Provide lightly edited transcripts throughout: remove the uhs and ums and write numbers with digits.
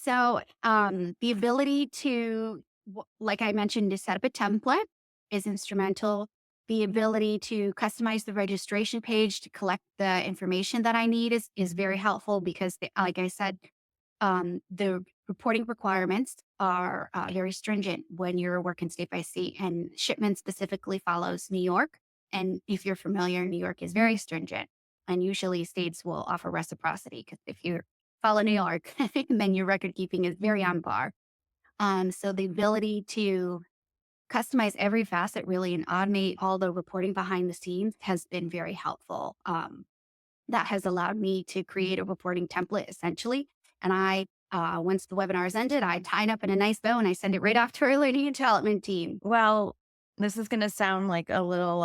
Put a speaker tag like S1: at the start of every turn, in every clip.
S1: The ability to, like I mentioned, to set up a template is instrumental. The ability to customize the registration page to collect the information that I need is very helpful because, like I said, the reporting requirements are very stringent when you're working state by state, and Shipman specifically follows New York. And if you're familiar, New York is very stringent, and usually states will offer reciprocity because if you follow New York, then your record keeping is very on par. So the ability to customize every facet really and automate all the reporting behind the scenes has been very helpful. That has allowed me to create a reporting template essentially. And once the webinar is ended, I tie it up in a nice bow and I send it right off to our learning and development team.
S2: Well, this is going to sound like a little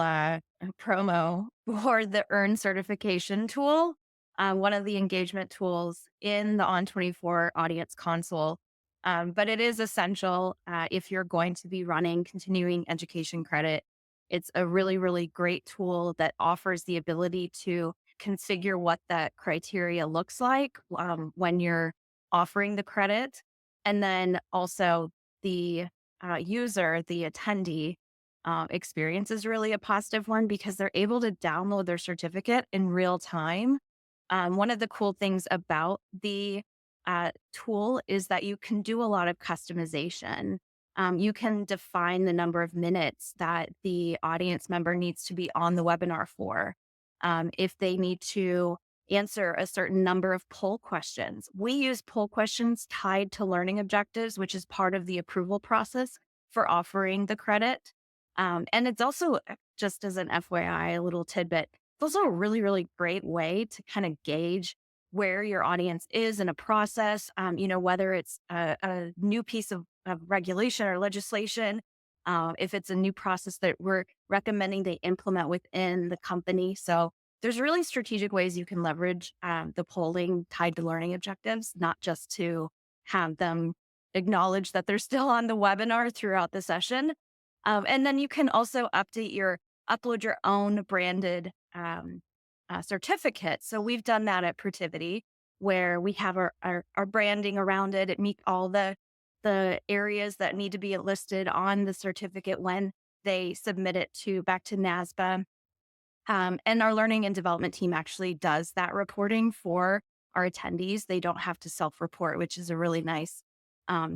S2: promo for the Earn certification tool, one of the engagement tools in the On24 audience console. But it is essential if you're going to be running continuing education credit. It's a really, really great tool that offers the ability to configure what that criteria looks like when you're offering the credit. And then also the user, the attendee experience is really a positive one because they're able to download their certificate in real time. One of the cool things about the tool is that you can do a lot of customization. You can define the number of minutes that the audience member needs to be on the webinar for. If they need to answer a certain number of poll questions. We use poll questions tied to learning objectives, which is part of the approval process for offering the credit. And it's also, just as an FYI, a little tidbit, it's also a really, really great way to kind of gauge where your audience is in a process, whether it's a new piece of regulation or legislation, if it's a new process that we're recommending they implement within the company. So there's really strategic ways you can leverage the polling tied to learning objectives, not just to have them acknowledge that they're still on the webinar throughout the session. And then you can also upload your own branded certificate. So we've done that at Protiviti, where we have our branding around it. It meets all the areas that need to be listed on the certificate when they submit it back to NASBA. And our learning and development team actually does that reporting for our attendees. They don't have to self-report, which is a really nice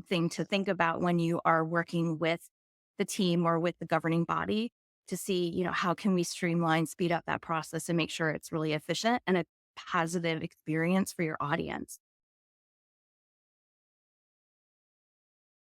S2: thing to think about when you are working with the team or with the governing body to see, how can we streamline, speed up that process and make sure it's really efficient and a positive experience for your audience.